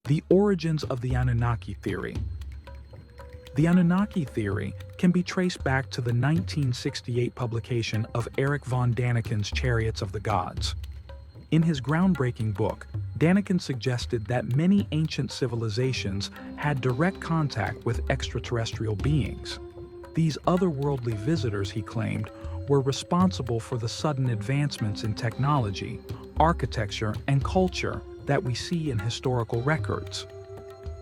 The origins of the Anunnaki theory. The Anunnaki theory can be traced back to the 1968 publication of Erich von Daniken's Chariots of the Gods. In his groundbreaking book, Daniken suggested that many ancient civilizations had direct contact with extraterrestrial beings. These otherworldly visitors, he claimed, were responsible for the sudden advancements in technology, architecture, and culture that we see in historical records.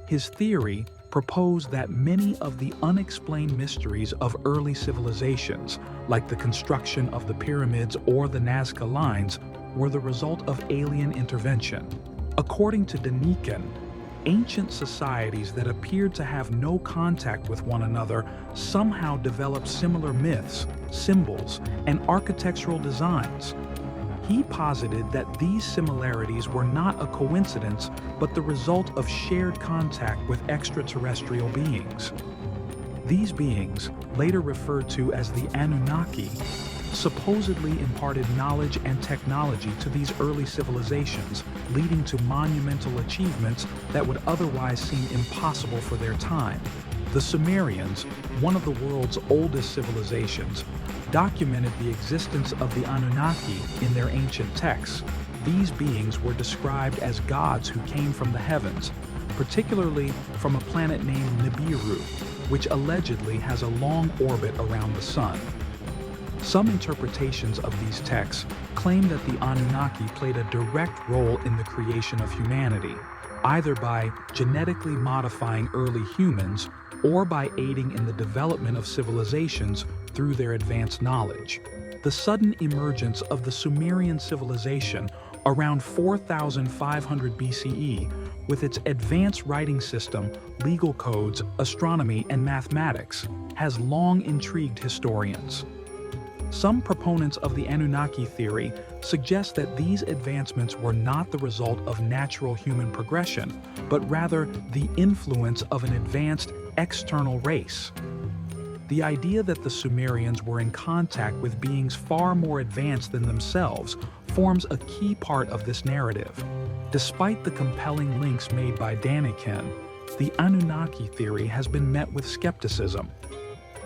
His theory proposed that many of the unexplained mysteries of early civilizations, like the construction of the pyramids or the Nazca lines, were the result of alien intervention. According to Daniken, ancient societies that appeared to have no contact with one another somehow developed similar myths, symbols, and architectural designs. He posited that these similarities were not a coincidence, but the result of shared contact with extraterrestrial beings. These beings, later referred to as the Anunnaki, supposedly imparted knowledge and technology to these early civilizations, leading to monumental achievements that would otherwise seem impossible for their time. The Sumerians, one of the world's oldest civilizations, documented the existence of the Anunnaki in their ancient texts. These beings were described as gods who came from the heavens, particularly from a planet named Nibiru, which allegedly has a long orbit around the sun. Some interpretations of these texts claim that the Anunnaki played a direct role in the creation of humanity, either by genetically modifying early humans or by aiding in the development of civilizations through their advanced knowledge. The sudden emergence of the Sumerian civilization around 4,500 BCE, with its advanced writing system, legal codes, astronomy, and mathematics, has long intrigued historians. Some proponents of the Anunnaki theory suggest that these advancements were not the result of natural human progression, but rather the influence of an advanced external race. The idea that the Sumerians were in contact with beings far more advanced than themselves forms a key part of this narrative. Despite the compelling links made by Daniken, the Anunnaki theory has been met with skepticism.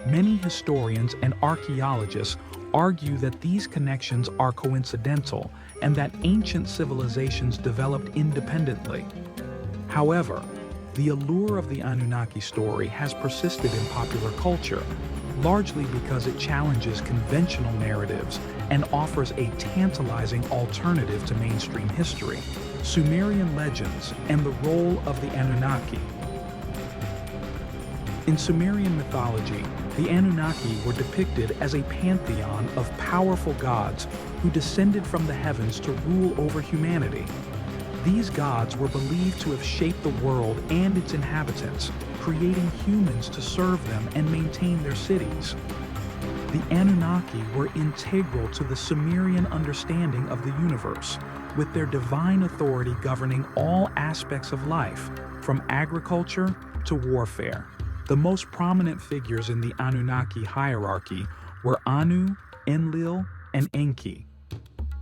Many historians and archaeologists argue that these connections are coincidental and that ancient civilizations developed independently. However, the allure of the Anunnaki story has persisted in popular culture, largely because it challenges conventional narratives and offers a tantalizing alternative to mainstream history. Sumerian legends and the role of the Anunnaki. In Sumerian mythology, the Anunnaki were depicted as a pantheon of powerful gods who descended from the heavens to rule over humanity. These gods were believed to have shaped the world and its inhabitants, creating humans to serve them and maintain their cities. The Anunnaki were integral to the Sumerian understanding of the universe, with their divine authority governing all aspects of life, from agriculture to warfare. The most prominent figures in the Anunnaki hierarchy were Anu, Enlil, and Enki.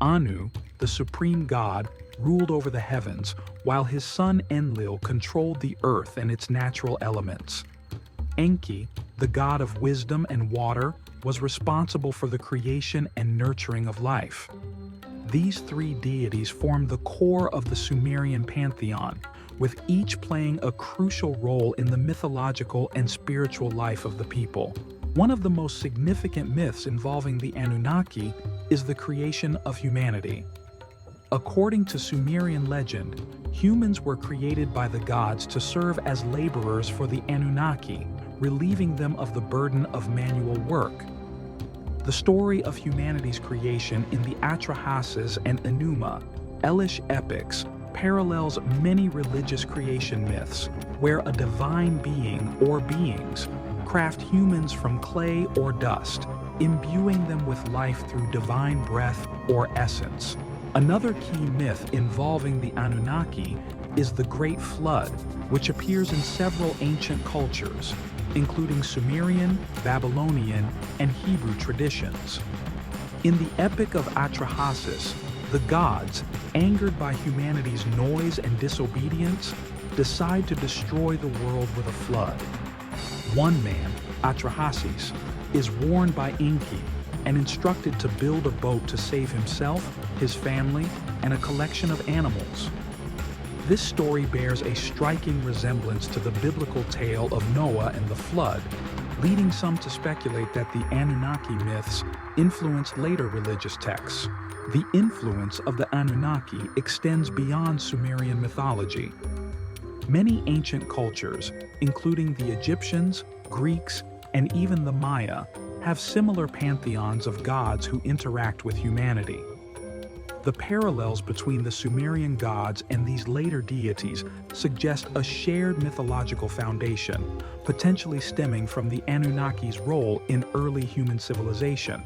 Anu, the supreme god, ruled over the heavens, while his son Enlil controlled the earth and its natural elements. Enki, the god of wisdom and water, was responsible for the creation and nurturing of life. These three deities formed the core of the Sumerian pantheon, with each playing a crucial role in the mythological and spiritual life of the people. One of the most significant myths involving the Anunnaki is the creation of humanity. According to Sumerian legend, humans were created by the gods to serve as laborers for the Anunnaki, relieving them of the burden of manual work. The story of humanity's creation in the Atrahasis and Enuma Elish epics parallels many religious creation myths, where a divine being or beings craft humans from clay or dust, imbuing them with life through divine breath or essence. Another key myth involving the Anunnaki is the Great Flood, which appears in several ancient cultures, including Sumerian, Babylonian, and Hebrew traditions. In the Epic of Atrahasis, the gods, angered by humanity's noise and disobedience, decide to destroy the world with a flood. One man, Atrahasis, is warned by Enki and instructed to build a boat to save himself, his family, and a collection of animals. This story bears a striking resemblance to the biblical tale of Noah and the flood, leading some to speculate that the Anunnaki myths influenced later religious texts. The influence of the Anunnaki extends beyond Sumerian mythology. Many ancient cultures, including the Egyptians, Greeks, and even the Maya, have similar pantheons of gods who interact with humanity. The parallels between the Sumerian gods and these later deities suggest a shared mythological foundation, potentially stemming from the Anunnaki's role in early human civilization.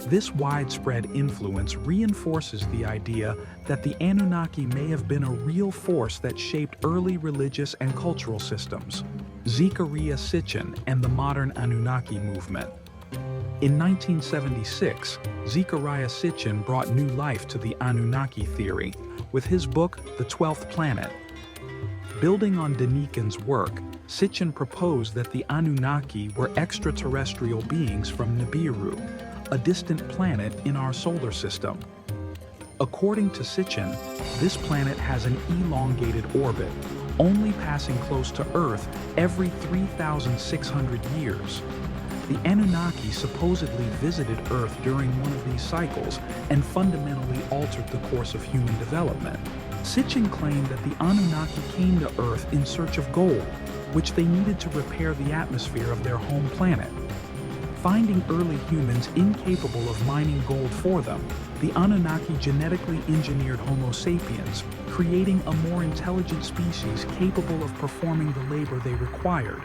This widespread influence reinforces the idea that the Anunnaki may have been a real force that shaped early religious and cultural systems. Zecharia Sitchin and the modern Anunnaki movement. In 1976, Zecharia Sitchin brought new life to the Anunnaki theory with his book, The 12th Planet. Building on Denikin's work, Sitchin proposed that the Anunnaki were extraterrestrial beings from Nibiru, a distant planet in our solar system. According to Sitchin, this planet has an elongated orbit, only passing close to Earth every 3,600 years. The Anunnaki supposedly visited Earth during one of these cycles and fundamentally altered the course of human development. Sitchin claimed that the Anunnaki came to Earth in search of gold, which they needed to repair the atmosphere of their home planet. Finding early humans incapable of mining gold for them, the Anunnaki genetically engineered Homo sapiens, creating a more intelligent species capable of performing the labor they required.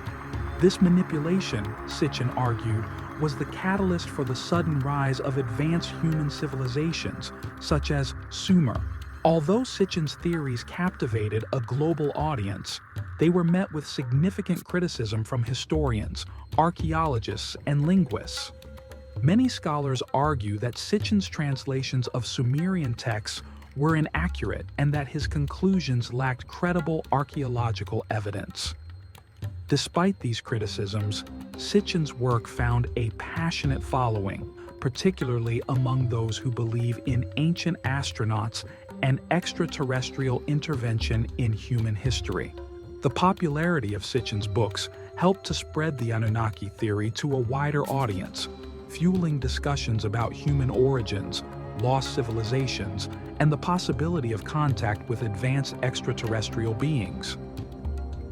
This manipulation, Sitchin argued, was the catalyst for the sudden rise of advanced human civilizations, such as Sumer. Although Sitchin's theories captivated a global audience, they were met with significant criticism from historians, archaeologists, and linguists. Many scholars argue that Sitchin's translations of Sumerian texts were inaccurate and that his conclusions lacked credible archaeological evidence. Despite these criticisms, Sitchin's work found a passionate following, particularly among those who believe in ancient astronauts and extraterrestrial intervention in human history. The popularity of Sitchin's books helped to spread the Anunnaki theory to a wider audience, fueling discussions about human origins, lost civilizations, and the possibility of contact with advanced extraterrestrial beings.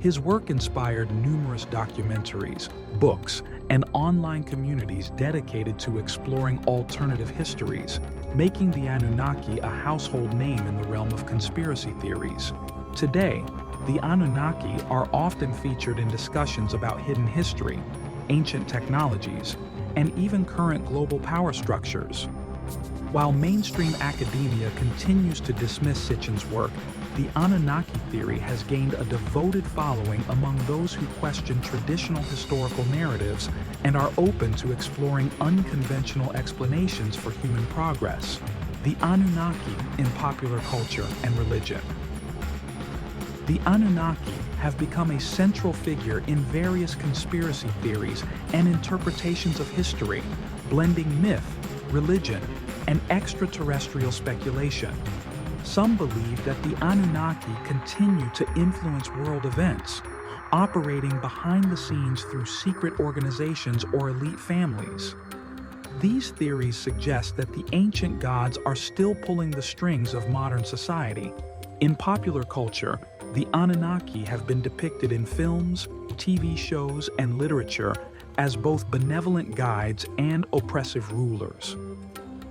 His work inspired numerous documentaries, books, and online communities dedicated to exploring alternative histories, making the Anunnaki a household name in the realm of conspiracy theories. Today, the Anunnaki are often featured in discussions about hidden history, ancient technologies, and even current global power structures. While mainstream academia continues to dismiss Sitchin's work, the Anunnaki theory has gained a devoted following among those who question traditional historical narratives and are open to exploring unconventional explanations for human progress. The Anunnaki in popular culture and religion. The Anunnaki have become a central figure in various conspiracy theories and interpretations of history, blending myth, religion, and extraterrestrial speculation. Some believe that the Anunnaki continue to influence world events, operating behind the scenes through secret organizations or elite families. These theories suggest that the ancient gods are still pulling the strings of modern society. In popular culture, the Anunnaki have been depicted in films, TV shows, and literature as both benevolent guides and oppressive rulers.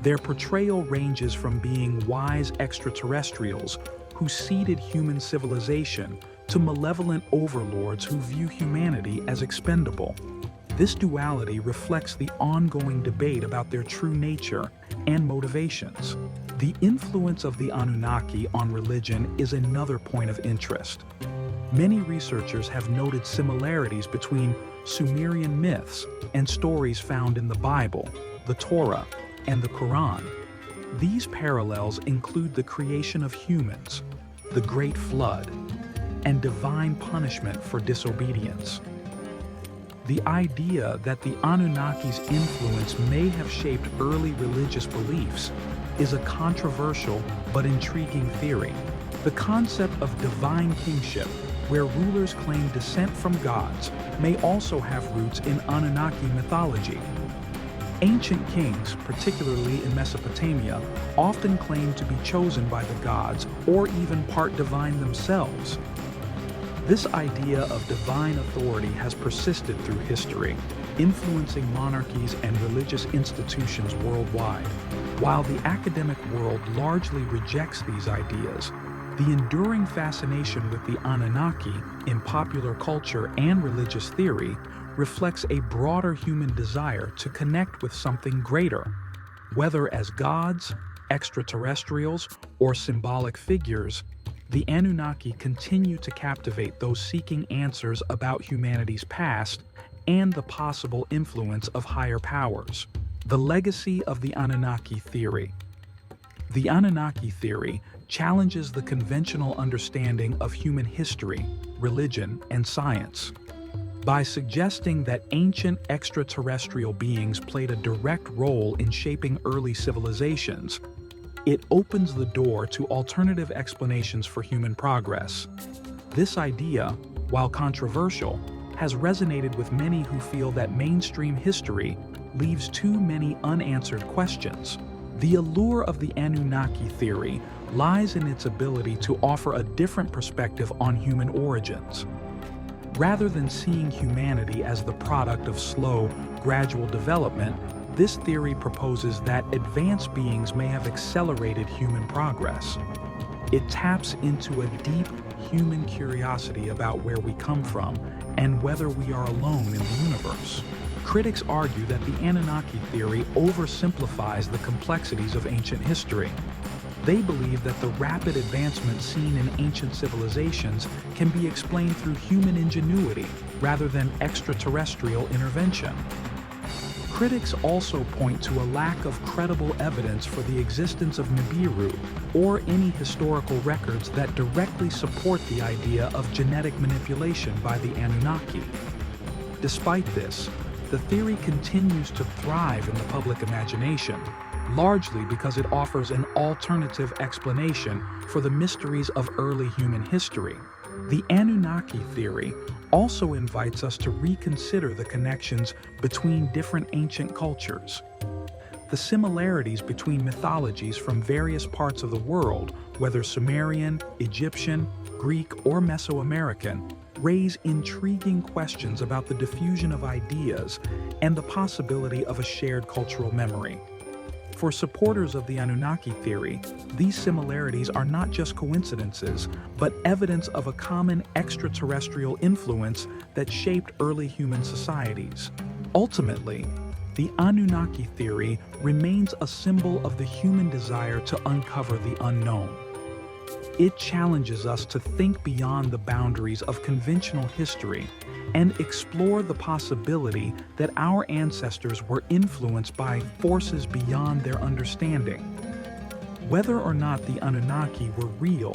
Their portrayal ranges from being wise extraterrestrials who seeded human civilization to malevolent overlords who view humanity as expendable. This duality reflects the ongoing debate about their true nature and motivations. The influence of the Anunnaki on religion is another point of interest. Many researchers have noted similarities between Sumerian myths and stories found in the Bible, the Torah, and the Quran. These parallels include the creation of humans, the Great Flood, and divine punishment for disobedience. The idea that the Anunnaki's influence may have shaped early religious beliefs is a controversial but intriguing theory. The concept of divine kingship, where rulers claim descent from gods, may also have roots in Anunnaki mythology. Ancient kings, particularly in Mesopotamia, often claimed to be chosen by the gods or even part divine themselves. This idea of divine authority has persisted through history, influencing monarchies and religious institutions worldwide. While the academic world largely rejects these ideas, the enduring fascination with the Anunnaki in popular culture and religious theory reflects a broader human desire to connect with something greater. Whether as gods, extraterrestrials, or symbolic figures, the Anunnaki continue to captivate those seeking answers about humanity's past and the possible influence of higher powers. The legacy of the Anunnaki theory. The Anunnaki theory challenges the conventional understanding of human history, religion, and science. By suggesting that ancient extraterrestrial beings played a direct role in shaping early civilizations, it opens the door to alternative explanations for human progress. This idea, while controversial, has resonated with many who feel that mainstream history leaves too many unanswered questions. The allure of the Anunnaki theory lies in its ability to offer a different perspective on human origins. Rather than seeing humanity as the product of slow, gradual development, this theory proposes that advanced beings may have accelerated human progress. It taps into a deep human curiosity about where we come from and whether we are alone in the universe. Critics argue that the Anunnaki theory oversimplifies the complexities of ancient history. They believe that the rapid advancement seen in ancient civilizations can be explained through human ingenuity rather than extraterrestrial intervention. Critics also point to a lack of credible evidence for the existence of Nibiru or any historical records that directly support the idea of genetic manipulation by the Anunnaki. Despite this, the theory continues to thrive in the public imagination, largely because it offers an alternative explanation for the mysteries of early human history. The Anunnaki theory also invites us to reconsider the connections between different ancient cultures. The similarities between mythologies from various parts of the world, whether Sumerian, Egyptian, Greek, or Mesoamerican, raise intriguing questions about the diffusion of ideas and the possibility of a shared cultural memory. For supporters of the Anunnaki theory, these similarities are not just coincidences, but evidence of a common extraterrestrial influence that shaped early human societies. Ultimately, the Anunnaki theory remains a symbol of the human desire to uncover the unknown. It challenges us to think beyond the boundaries of conventional history and explore the possibility that our ancestors were influenced by forces beyond their understanding. Whether or not the Anunnaki were real,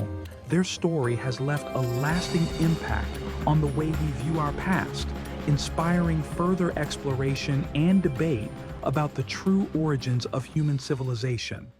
their story has left a lasting impact on the way we view our past, inspiring further exploration and debate about the true origins of human civilization.